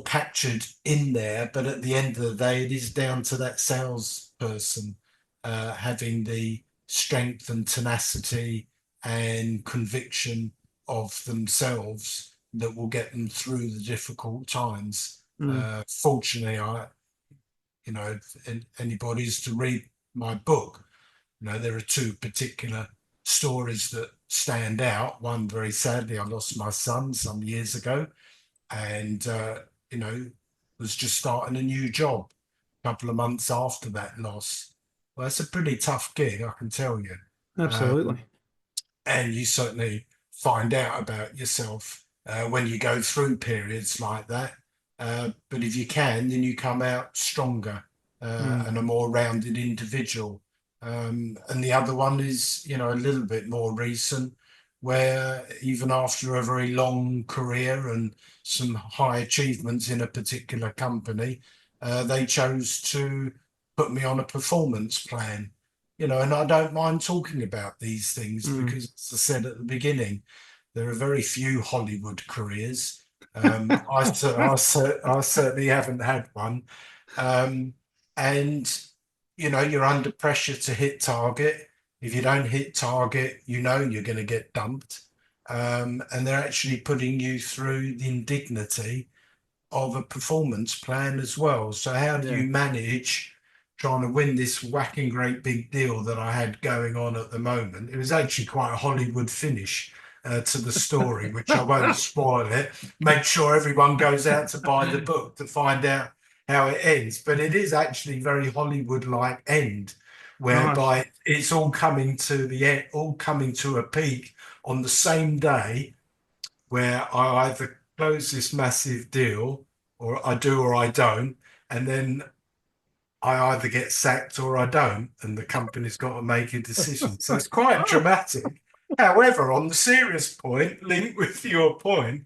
captured in there. But at the end of the day, it is down to that salesperson, having the strength and tenacity and conviction of themselves that will get them through the difficult times. mm, Fortunately, if anybody's to read my book, there are two particular stories that stand out. One, very sadly, I lost my son some years ago, and you know was just starting a new job a couple of months after that loss. Well, it's a pretty tough gig, I can tell you. absolutely. And you certainly find out about yourself when you go through periods like that. But if you can, then you come out stronger, Mm, and a more rounded individual. And the other one is, a little bit more recent, where even after a very long career and some high achievements in a particular company, they chose to put me on a performance plan. And I don't mind talking about these things mm. because, as I said at the beginning, there are very few Hollywood careers. I certainly haven't had one. Um, and, you're under pressure to hit target. If you don't hit target, you're going to get dumped. And they're actually putting you through the indignity of a performance plan as well. So how do Yeah. you manage trying to win this whacking great big deal that I had going on at the moment? It was actually quite a Hollywood finish to the story, which I won't spoil it. Make sure everyone goes out to buy the book to find out how it ends. But it is actually very Hollywood-like end, Nice. whereby it's all coming to the end, all coming to a peak on the same day, where I either close this massive deal, or I do or I don't, and then I either get sacked or I don't, and the company's got to make a decision. So it's quite dramatic. However, on the serious point, linked with your point,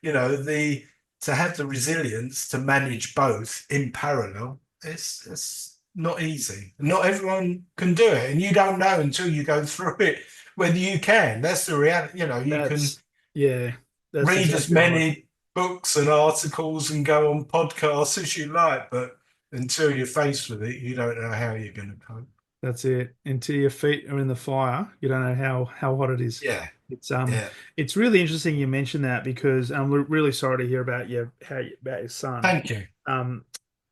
the to have the resilience to manage both in parallel, it's not easy. Not everyone can do it, and you don't know until you go through it whether you can. That's the reality. You can That's yeah, that's read as exactly right. many books and articles and go on podcasts as you like, but until you're faced with it, you don't know how you're going to cope. That's it. Until your feet are in the fire, you don't know how hot it is. Yeah, It's yeah. it's really interesting you mentioned that because I'm really sorry to hear about about your son. Thank you. Um,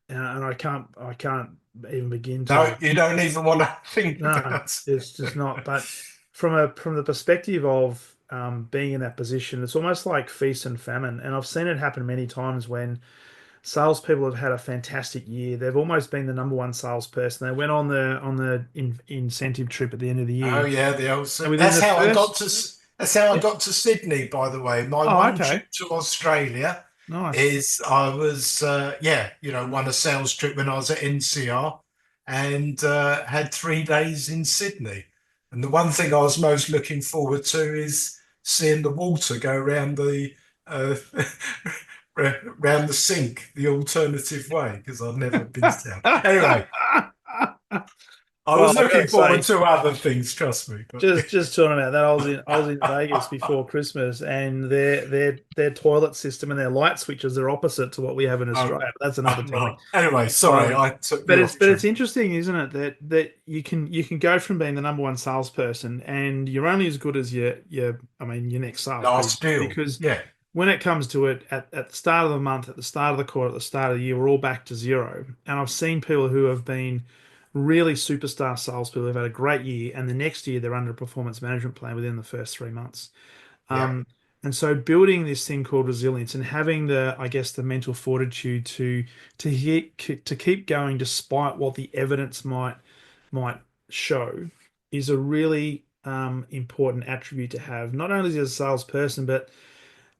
and I can't even begin No, to. you don't even want to think No, about it's just not. But from the perspective of being in that position, it's almost like feast and famine. And I've seen it happen many times when salespeople have had a fantastic year. They've almost been the number one salesperson. They went on the incentive trip at the end of the Oh year, yeah, the old. and within That's the how I got first, to. That's how I yeah, got to Sydney. By the way, my oh, one okay, trip to Australia nice. is I was yeah, won a sales trip when I was at NCR, and had 3 days in Sydney. And the one thing I was most looking forward to is seeing the water go around the uh, round the sink the alternative way because I've never been south. Anyway, I Well, was I gotta looking forward say, to other things, trust me. But just talking about that, I was in Vegas before Christmas, and their toilet system and their light switches are opposite to what we have in oh, Australia. But that's another topic right. Anyway, sorry, entirely. I took But you it's off but it's track. interesting, isn't it, that you can go from being the number one salesperson and you're only as good as your next sale pretty Last much deal. because Yeah, when it comes to it at the start of the month, at the start of the quarter, at the start of the year, we're all back to zero. And I've seen people who have been really superstar salespeople who've had a great year, and the next year they're under a performance management plan within the first 3 months. yeah, Um, and so building this thing called resilience and having I guess, the mental fortitude to keep going despite what the evidence might show is a really important attribute to have, not only as a salesperson, but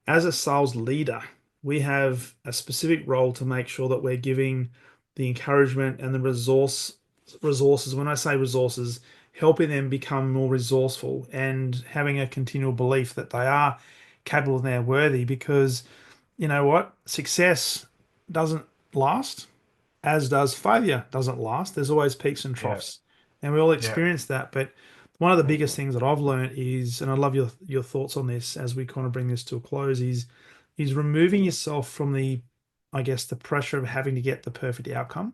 as a sales leader, we have a specific role to make sure that we're giving the encouragement and the resources. When I say resources, helping them become more resourceful and having a continual belief that they are capable and they're worthy. Because you know what, success doesn't last, as does failure doesn't last. There's always peaks and yeah, troughs, and we all yeah, experience that. But one of the biggest things that I've learned is, and I love your thoughts on this as we kind of bring this to a close, is removing yourself from I guess, the pressure of having to get the perfect outcome,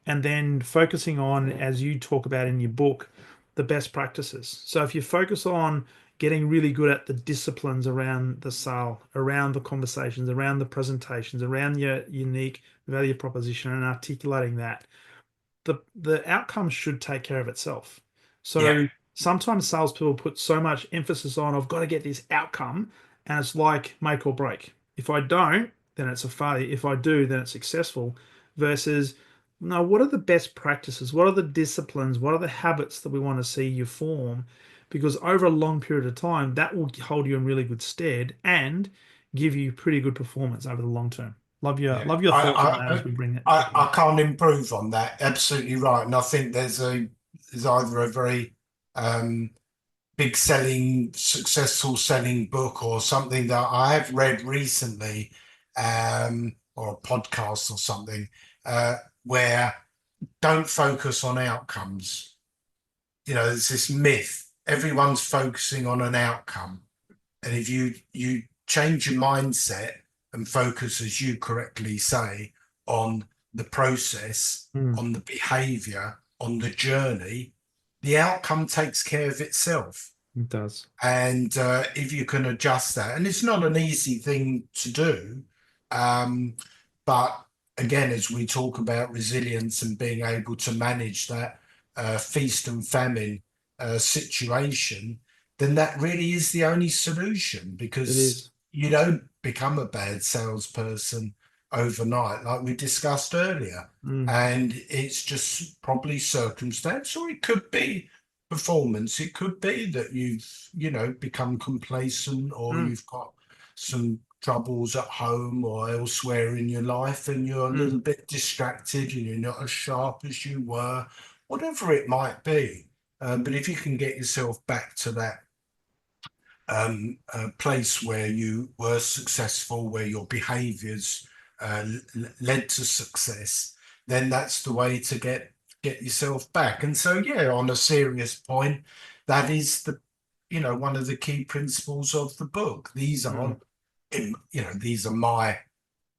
and then focusing on, as you talk about in your book, the best practices. So if you focus on getting really good at the disciplines around the sale, around the conversations, around the presentations, around your unique value proposition and articulating that, the outcome should take care of itself. yeah, So sometimes salespeople put so much emphasis on, I've got to get this outcome, and it's like make or break. If I don't, then it's a failure. If I do, then it's successful. Versus, no, what are the best practices? What are the disciplines? What are the habits that we want to see you form? Because over a long period of time, that will hold you in really good stead and give you pretty good performance over the long term. yeah. Love your thoughts on that as we bring that to a close. I can't improve on that. Absolutely right. And I think there's either a very um, big selling, successful selling book or something that I have read recently, or a podcast or something, where don't focus on outcomes. There's this myth. Everyone's focusing on an outcome. And if you change your mindset and focus, as you correctly say, on the process, Mm, on the behavior, on the journey, the outcome takes care of itself. it does. And if you can adjust that, and it's not an easy thing to do, um, but again, as we talk about resilience and being able to manage that feast and famine situation, then that really is the only solution It because is. you don't become a bad salesperson overnight, like we discussed earlier. Mm, And it's just probably circumstance, or it could be performance. It could be that you've become complacent, or mm, you've got some troubles at home or elsewhere in your life, and you're a mm. little bit distracted and you're not as sharp as you were, whatever it might be. But if you can get yourself back to that a place where you were successful, where your behaviours led to success, then that's the way to get yourself back. And so, yeah, on a serious point, that is one of the key principles of the book. These are, these are my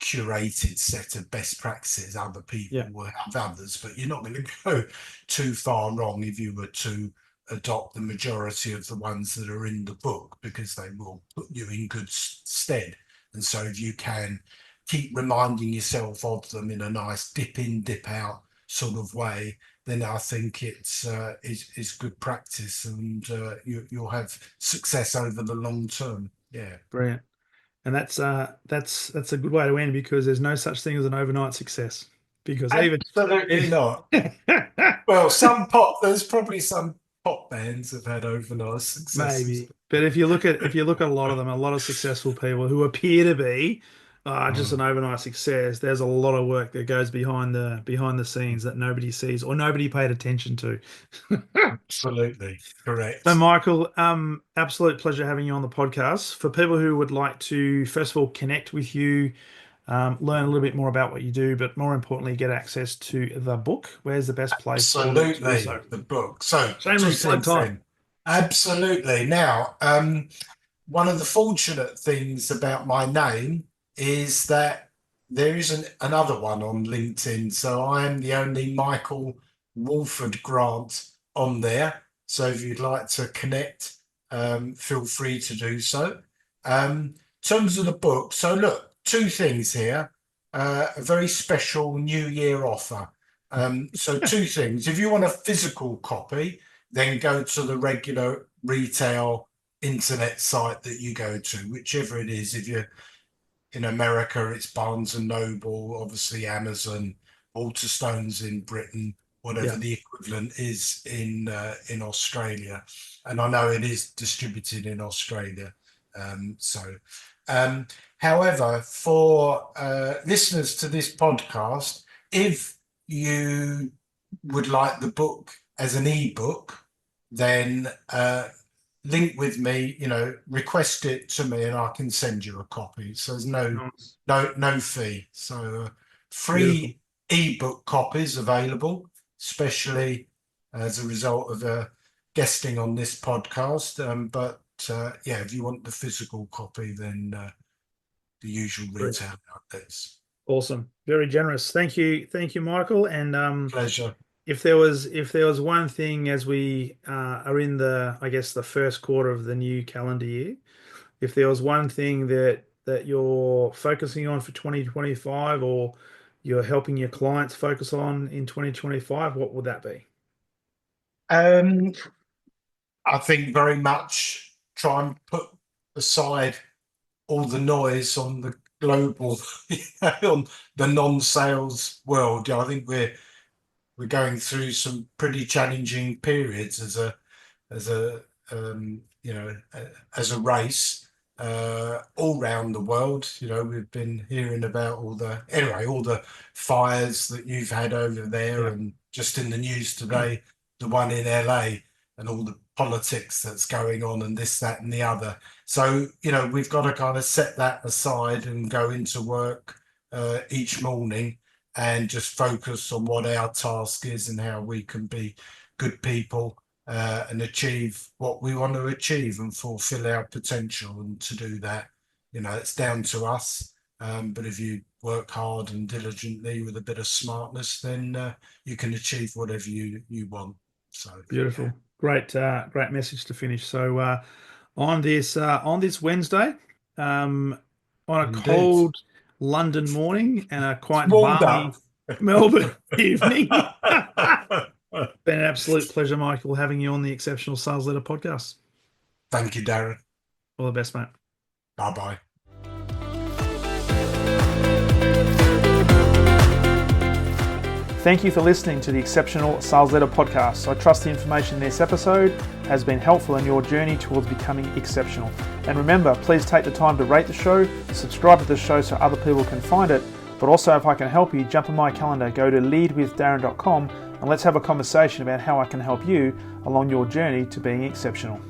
curated set of best practices. Other people will have others, but you're not going to go too far wrong if you were to adopt the majority of the ones that are in the book, because they will put you in good stead. And so if you can keep reminding yourself of them in a nice dip in, dip out sort of way, then I think it's good practice, and you'll have success over the long term. Yeah. Brilliant. And that's a good way to end, because there's no such thing as an overnight success. Because absolutely not. Well, there's probably some pop bands have had overnight successes. Maybe, but if you look at a lot of them, a lot of successful people who appear to be just an overnight success, there's a lot of work that goes behind the scenes that nobody sees or nobody paid attention to. Absolutely correct. So, Michael, absolute pleasure having you on the podcast. For people who would like to, first of all, connect with you, learn a little bit more about what you do, but more importantly, get access to the book, where's the best place? Absolutely, the book. So, shameless plug time. Absolutely. Now, one of the fortunate things about my name is that there isn't another one on LinkedIn. So I am the only Michael Walford-Grant on there. So if you'd like to connect, feel free to do so. In terms of the book, so look, two things here. A very special New Year offer. So two things. If you want a physical copy, then go to the regular retail internet site that you go to, whichever it is. If you're in America, it's Barnes and Noble, obviously Amazon, Waterstones in Britain, whatever the equivalent is in Australia. And I know it is distributed in Australia. However, for listeners to this podcast, if you would like the book as an ebook, then link with me, request it to me and I can send you a copy. So there's no fee. So free ebook copies available, especially as a result of guesting on this podcast. But if you want the physical copy, then the usual retail outlets. Awesome. Very generous. Thank you, Michael. And pleasure. If there was one thing, as we are in the first quarter of the new calendar year, if there was one thing that you're focusing on for 2025, or you're helping your clients focus on in 2025, what would that be? I think very much try and put aside all the noise on the global, on the non-sales world. I think we're going through some pretty challenging periods as a race all around the world. We've been hearing about all the fires that you've had over there, and just in the news today, the one in LA, and all the politics that's going on, and this, that, and the other. So we've got to kind of set that aside and go into work each morning and just focus on what our task is and how we can be good people and achieve what we want to achieve and fulfill our potential. And to do that, it's down to us. But if you work hard and diligently with a bit of smartness, then you can achieve whatever you want. So beautiful. Great message to finish. So on this Wednesday, on a cold London morning and a quite balmy Melbourne evening. Been an absolute pleasure, Michael, having you on the Exceptional Sales Leader podcast. Thank you, Darren. All the best, mate. Bye-bye. Thank you for listening to the Exceptional Sales Leader podcast. I trust the information in this episode has been helpful in your journey towards becoming exceptional. And remember, please take the time to rate the show, subscribe to the show so other people can find it. But also, if I can help you, jump on my calendar, go to leadwithdarren.com, and let's have a conversation about how I can help you along your journey to being exceptional.